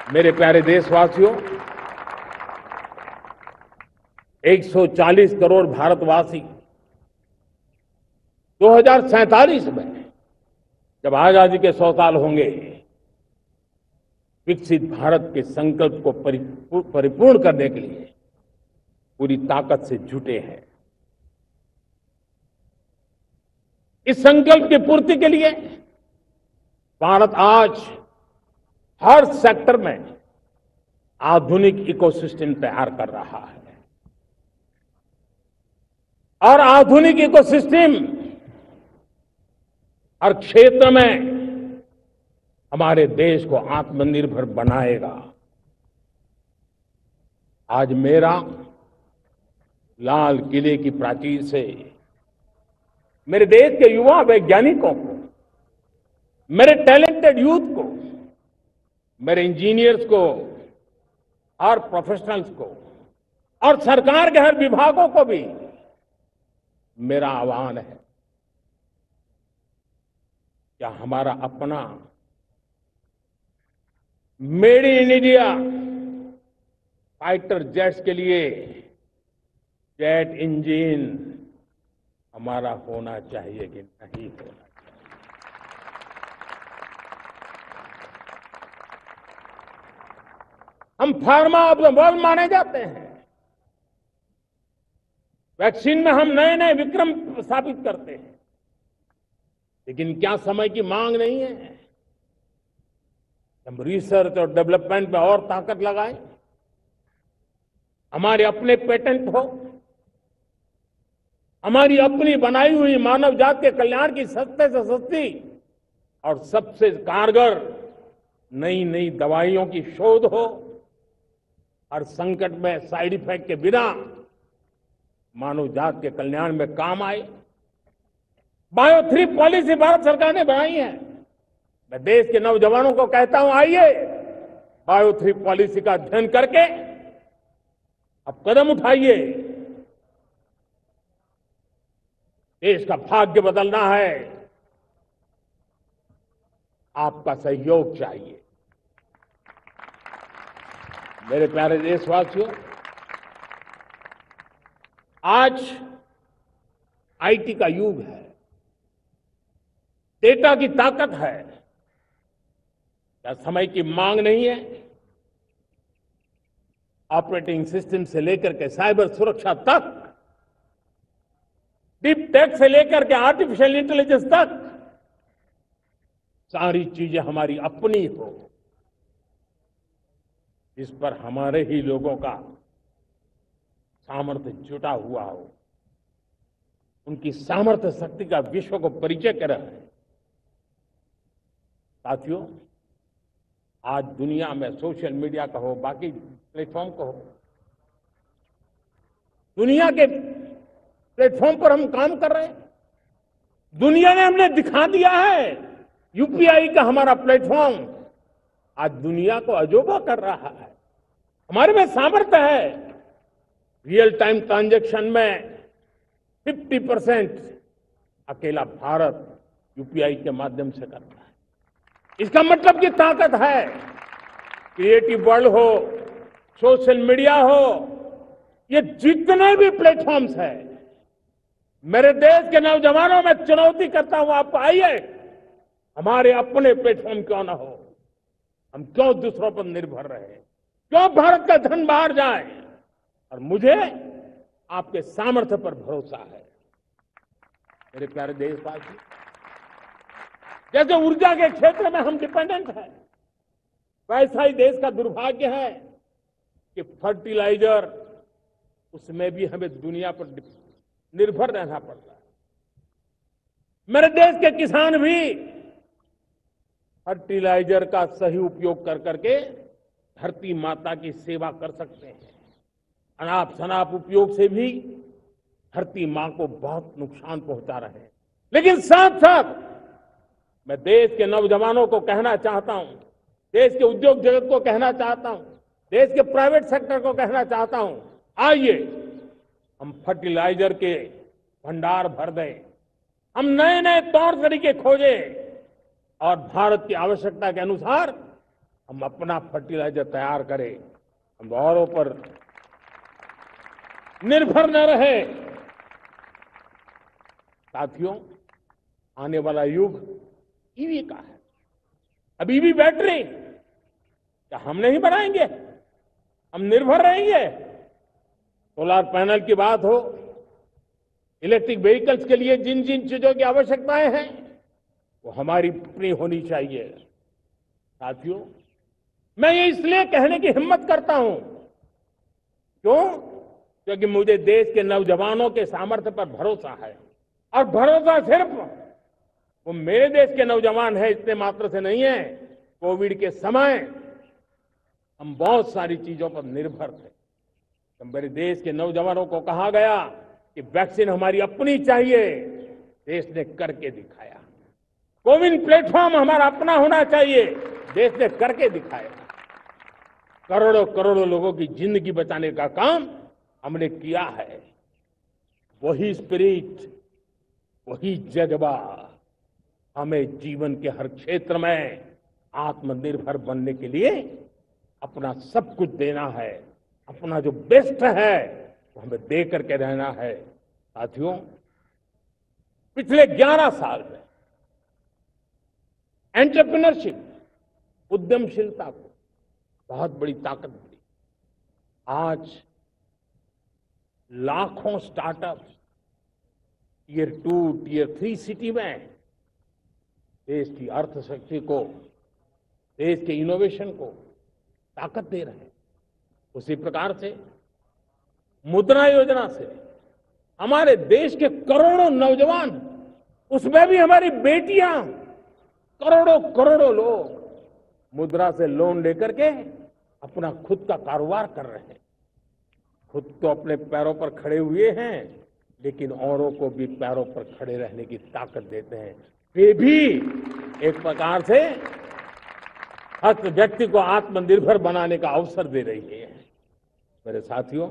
मेरे प्यारे देशवासियों, 140 करोड़ भारतवासी 2047 में जब आजादी के 100 साल होंगे, विकसित भारत के संकल्प को परिपूर्ण करने के लिए पूरी ताकत से जुटे हैं। इस संकल्प की पूर्ति के लिए भारत आज हर सेक्टर में आधुनिक इकोसिस्टम तैयार कर रहा है और आधुनिक इकोसिस्टम हर क्षेत्र में हमारे देश को आत्मनिर्भर बनाएगा। आज मेरा लाल किले की प्राचीर से मेरे देश के युवा वैज्ञानिकों को, मेरे टैलेंटेड यूथ को, मेरे इंजीनियर्स को और प्रोफेशनल्स को और सरकार के हर विभागों को भी मेरा आह्वान है, क्या हमारा अपना made in India fighter jets के लिए जेट इंजन हमारा होना चाहिए कि नहीं होना चाहिए? हम फार्मा ऑफ द वर्ल्ड माने जाते हैं। वैक्सीन में हम नए नए विक्रम स्थापित करते हैं, लेकिन क्या समय की मांग नहीं है हम रिसर्च और डेवलपमेंट में और ताकत लगाएं? हमारे अपने पेटेंट हो, हमारी अपनी बनाई हुई मानव जाति के कल्याण की सस्ते से सस्ती और सबसे कारगर नई नई दवाइयों की शोध हो, हर संकट में साइड इफेक्ट के बिना मानव जाति के कल्याण में काम आए। बायो 3 पॉलिसी भारत सरकार ने बनाई है। मैं देश के नौजवानों को कहता हूं, आइए बायो 3 पॉलिसी का अध्ययन करके अब कदम उठाइए। देश का भाग्य बदलना है, आपका सहयोग चाहिए। मेरे प्यारे देशवासियों, आज आईटी का युग है, डेटा की ताकत है। क्या समय की मांग नहीं है? ऑपरेटिंग सिस्टम से लेकर के साइबर सुरक्षा तक, डीप टेक से लेकर के आर्टिफिशियल इंटेलिजेंस तक, सारी चीजें हमारी अपनी हो, इस पर हमारे ही लोगों का सामर्थ्य जुटा हुआ हो, उनकी सामर्थ्य शक्ति का विश्व को परिचय कराए। साथियों, आज दुनिया में सोशल मीडिया का हो, बाकी प्लेटफॉर्म को हो, दुनिया के प्लेटफॉर्म पर हम काम कर रहे हैं। दुनिया ने हमने दिखा दिया है, यूपीआई का हमारा प्लेटफॉर्म आज दुनिया को अजोबा कर रहा है। हमारे में सामर्थ्य है। रियल टाइम ट्रांजैक्शन में 50% अकेला भारत यूपीआई के माध्यम से करता है। इसका मतलब की ताकत है। क्रिएटिव वर्ल्ड हो, सोशल मीडिया हो, ये जितने भी प्लेटफॉर्म्स हैं, मेरे देश के नौजवानों में चुनौती करता हूं आपको, आइए हमारे अपने प्लेटफॉर्म क्यों ना हो, हम क्यों दूसरों पर निर्भर रहे, क्यों भारत का धन बाहर जाए? और मुझे आपके सामर्थ्य पर भरोसा है। मेरे प्यारे देशवासी, जैसे ऊर्जा के क्षेत्र में हम डिपेंडेंट हैं, वैसा ही देश का दुर्भाग्य है कि फर्टिलाइजर, उसमें भी हमें दुनिया पर निर्भर रहना पड़ रहा है। मेरे देश के किसान भी फर्टिलाइजर का सही उपयोग कर करके धरती माता की सेवा कर सकते हैं। अनाप शनाप उपयोग से भी धरती मां को बहुत नुकसान पहुंचा रहे हैं। लेकिन साथ साथ मैं देश के नौजवानों को कहना चाहता हूं, देश के उद्योग जगत को कहना चाहता हूं, देश के प्राइवेट सेक्टर को कहना चाहता हूं, आइए हम फर्टिलाइजर के भंडार भर दें, हम नए नए तौर तरीके खोजें और भारत की आवश्यकता के अनुसार हम अपना फर्टिलाइजर तैयार करें, हम औरों पर निर्भर न रहे। साथियों, आने वाला युग ईवी का है। अब ईवी बैटरी क्या हम नहीं बनाएंगे? हम निर्भर रहेंगे? सोलर पैनल की बात हो, इलेक्ट्रिक व्हीकल्स के लिए जिन जिन चीजों की आवश्यकताएं हैं वो हमारी अपनी होनी चाहिए। साथियों, मैं ये इसलिए कहने की हिम्मत करता हूं, क्यों? क्योंकि मुझे देश के नौजवानों के सामर्थ्य पर भरोसा है। और भरोसा सिर्फ वो मेरे देश के नौजवान है इतने मात्र से नहीं है। कोविड के समय हम बहुत सारी चीजों पर निर्भर थे। तो मेरे देश के नौजवानों को कहा गया कि वैक्सीन हमारी अपनी चाहिए, देश ने करके दिखाया। कोविन प्लेटफॉर्म हमारा अपना होना चाहिए, देश ने करके दिखाया। करोड़ों करोड़ों लोगों की जिंदगी बचाने का काम हमने किया है। वही स्पिरिट, वही जज्बा हमें जीवन के हर क्षेत्र में आत्मनिर्भर बनने के लिए अपना सब कुछ देना है। अपना जो बेस्ट है वो हमें दे करके रहना है। साथियों, पिछले 11 साल में एंटरप्रेन्योरशिप, उद्यमशीलता को बहुत बड़ी ताकत मिली। आज लाखों स्टार्टअप्स टियर 2, टियर 3 सिटी में देश की अर्थशक्ति को, देश के इनोवेशन को ताकत दे रहे हैं। उसी प्रकार से मुद्रा योजना से हमारे देश के करोड़ों नौजवान, उसमें भी हमारी बेटियां, करोड़ों करोड़ों लोग मुद्रा से लोन लेकर के अपना खुद का कारोबार कर रहे हैं। खुद तो अपने पैरों पर खड़े हुए हैं, लेकिन औरों को भी पैरों पर खड़े रहने की ताकत देते हैं। वे भी एक प्रकार से हर व्यक्ति को आत्मनिर्भर बनाने का अवसर दे रही है। मेरे साथियों,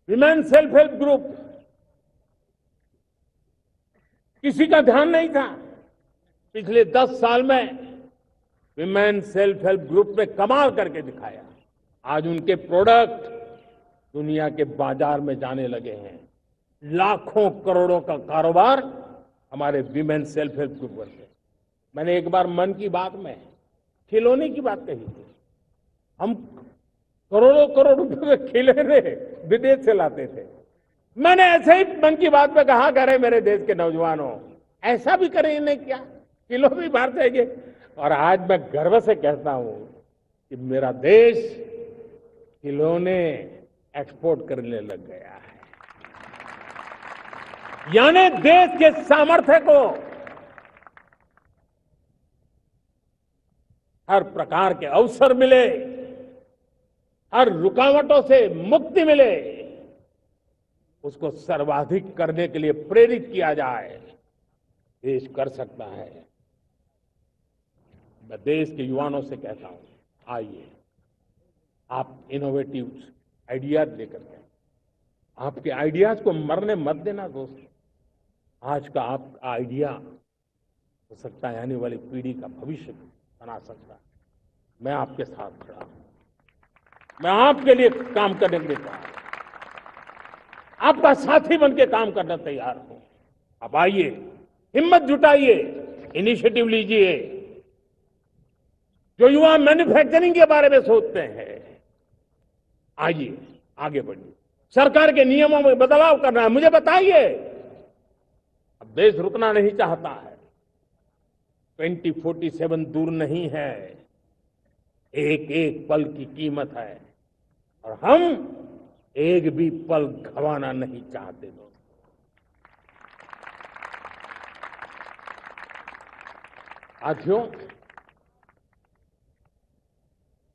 विमेन सेल्फ हेल्प ग्रुप किसी का ध्यान नहीं था। पिछले 10 साल में विमेन सेल्फ हेल्प ग्रुप में कमाल करके दिखाया। आज उनके प्रोडक्ट दुनिया के बाजार में जाने लगे हैं। लाखों करोड़ों का कारोबार हमारे विमेन सेल्फ हेल्प ग्रुप से। मैंने एक बार मन की बात में खिलौने की बात कही थी। हम करोड़ों करोड़ रुपए के खिलौने विदेश से लाते थे। मैंने ऐसे ही मन की बात में कहा, करे मेरे देश के नौजवानों, ऐसा भी करें इन्हें क्या, किलो भी बाहर जाएंगे। और आज मैं गर्व से कहता हूं कि मेरा देश खिलौने एक्सपोर्ट करने लग गया है। यानी देश के सामर्थ्य को हर प्रकार के अवसर मिले, हर रुकावटों से मुक्ति मिले, उसको सर्वाधिक करने के लिए प्रेरित किया जाए। देश कर सकता है। मैं देश के युवाओं से कहता हूं, आइए आप इनोवेटिव आइडियाज लेकर के, आपके आइडियाज को मरने मत देना दोस्त। आज का आपका आइडिया हो सकता है आने वाली पीढ़ी का भविष्य बना सकता है। मैं आपके साथ खड़ा हूं, मैं आपके लिए काम करने के लिए तैयार हूं, आपका साथी बन के काम करना तैयार हूं। अब आइए, हिम्मत जुटाइए, इनिशिएटिव लीजिए। जो युवा मैन्युफैक्चरिंग के बारे में सोचते हैं, आइए आगे बढ़िए। सरकार के नियमों में बदलाव करना है, मुझे बताइए। अब देश रुकना नहीं चाहता है। 2047 दूर नहीं है। एक एक पल की कीमत है और हम एक भी पल गंवाना नहीं चाहते दोस्तों। साथियों,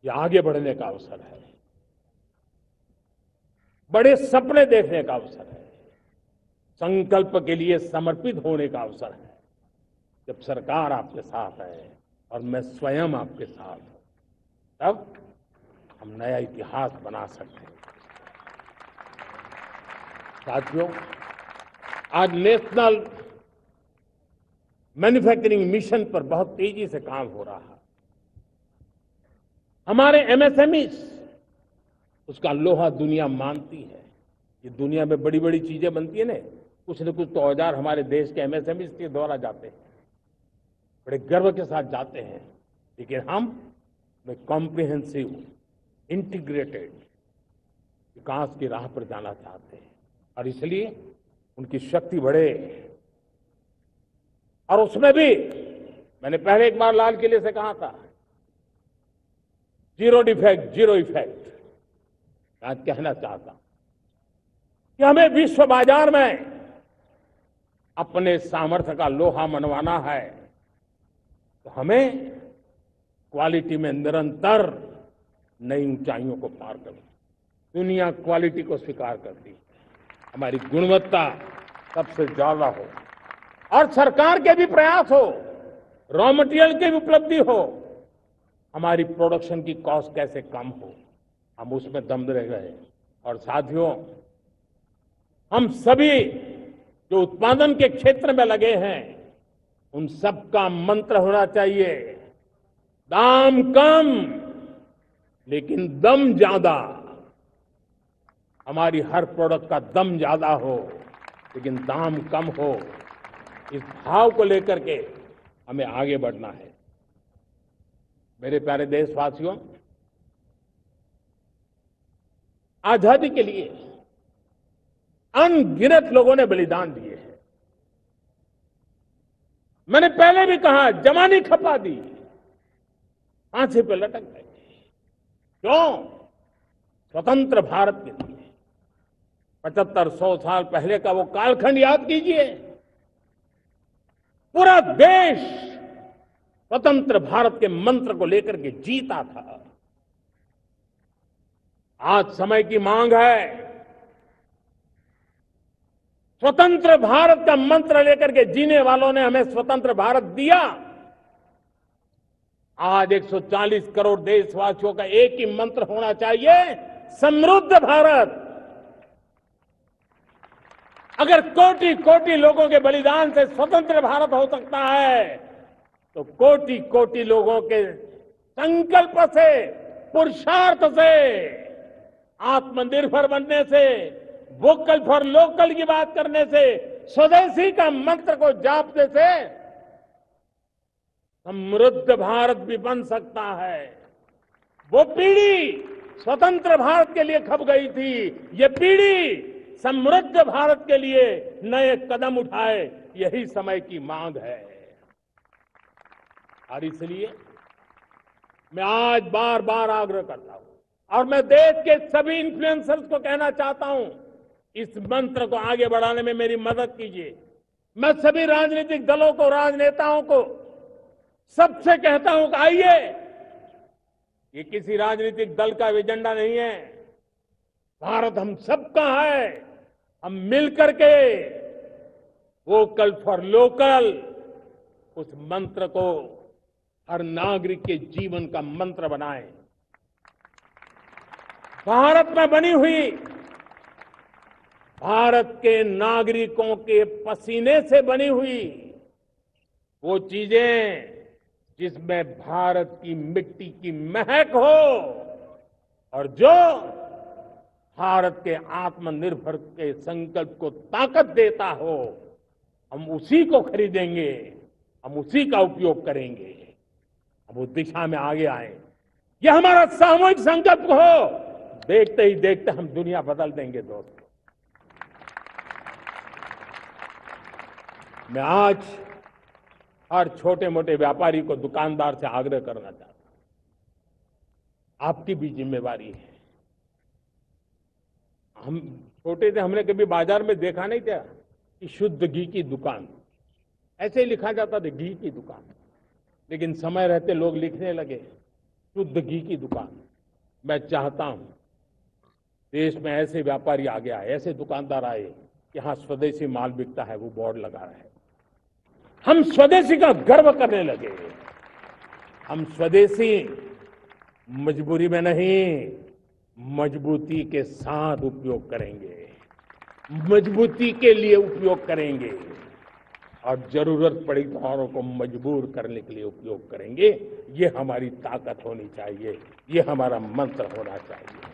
ये आगे बढ़ने का अवसर है, बड़े सपने देखने का अवसर है, संकल्प के लिए समर्पित होने का अवसर है। जब सरकार आपके साथ है और मैं स्वयं आपके साथ हूं, तब हम नया इतिहास बना सकते हैं। साथियों, आज नेशनल मैन्युफैक्चरिंग मिशन पर बहुत तेजी से काम हो रहा है। हमारे एमएसएमईज, उसका लोहा दुनिया मानती है। ये दुनिया में बड़ी बड़ी चीजें बनती है ना, कुछ न कुछ तो औजार हमारे देश के एमएसएमईज के द्वारा जाते हैं, बड़े गर्व के साथ जाते हैं। लेकिन हम कॉम्प्रिहेंसिव इंटीग्रेटेड विकास की राह पर जाना चाहते हैं और इसलिए उनकी शक्ति बढ़े। और उसमें भी मैंने पहले एक बार लाल किले से कहा था, जीरो डिफेक्ट जीरो इफेक्ट। आज कहना चाहता हूं कि हमें विश्व बाजार में अपने सामर्थ्य का लोहा मनवाना है तो हमें क्वालिटी में निरंतर नई ऊंचाइयों को पार करना। दुनिया क्वालिटी को स्वीकार करती है, हमारी गुणवत्ता सबसे ज्यादा हो और सरकार के भी प्रयास हो, रॉ मटेरियल की भी उपलब्धि हो, हमारी प्रोडक्शन की कॉस्ट कैसे कम हो, हम उसमें दम रह गए। और साथियों, हम सभी जो उत्पादन के क्षेत्र में लगे हैं उन सबका मंत्र होना चाहिए, दाम कम लेकिन दम ज्यादा। हमारी हर प्रोडक्ट का दम ज्यादा हो लेकिन दाम कम हो। इस भाव को लेकर के हमें आगे बढ़ना है। मेरे प्यारे देशवासियों, आजादी के लिए अनगिनत लोगों ने बलिदान दिए हैं। मैंने पहले भी कहा, जवानी खपा दी, फांसी पे लटक गए। क्यों? स्वतंत्र भारत के लिए। 75-100 साल पहले का वो कालखंड याद कीजिए, पूरा देश स्वतंत्र भारत के मंत्र को लेकर के जीता था। आज समय की मांग है, स्वतंत्र भारत का मंत्र लेकर के जीने वालों ने हमें स्वतंत्र भारत दिया। आज 140 करोड़ देशवासियों का एक ही मंत्र होना चाहिए, समृद्ध भारत। अगर कोटि कोटि लोगों के बलिदान से स्वतंत्र भारत हो सकता है तो कोटि कोटि लोगों के संकल्प से, पुरुषार्थ से, आत्मनिर्भर बनने से, वोकल फॉर लोकल की बात करने से, स्वदेशी का मंत्र को जापने से समृद्ध भारत भी बन सकता है। वो पीढ़ी स्वतंत्र भारत के लिए खप गई थी, ये पीढ़ी समृद्ध भारत के लिए नए कदम उठाए, यही समय की मांग है। और इसलिए मैं आज बार बार आग्रह करता हूं और मैं देश के सभी इन्फ्लुएंसर्स को कहना चाहता हूं, इस मंत्र को आगे बढ़ाने में मेरी मदद कीजिए। मैं सभी राजनीतिक दलों को, राजनेताओं को सबसे कहता हूं कि आइए, ये किसी राजनीतिक दल का एजेंडा नहीं है, भारत हम सबका है। हम मिलकर के वोकल फॉर लोकल उस मंत्र को हर नागरिक के जीवन का मंत्र बनाएं। भारत में बनी हुई, भारत के नागरिकों के पसीने से बनी हुई वो चीजें जिसमें भारत की मिट्टी की महक हो और जो भारत के आत्मनिर्भर के संकल्प को ताकत देता हो, हम उसी को खरीदेंगे, हम उसी का उपयोग करेंगे। हम उस दिशा में आगे आए, यह हमारा सामूहिक संकल्प हो। देखते ही देखते हम दुनिया बदल देंगे। दोस्तों, मैं आज हर छोटे मोटे व्यापारी को, दुकानदार से आग्रह करना चाहता हूं, आपकी भी जिम्मेवारी है। हम छोटे थे, हमने कभी बाजार में देखा नहीं था कि शुद्ध घी की दुकान, ऐसे ही लिखा जाता था घी की दुकान। लेकिन समय रहते लोग लिखने लगे शुद्ध घी की दुकान। मैं चाहता हूं देश में ऐसे व्यापारी आगे आए, ऐसे दुकानदार आए कि हाँ, स्वदेशी माल बिकता है, वो बोर्ड लगा रहे हैं। हम स्वदेशी का गर्व करने लगे। हम स्वदेशी मजबूरी में नहीं, मजबूती के साथ उपयोग करेंगे, मजबूती के लिए उपयोग करेंगे और जरूरत पड़ी तो औरों को मजबूर करने के लिए उपयोग करेंगे। ये हमारी ताकत होनी चाहिए, ये हमारा मंत्र होना चाहिए।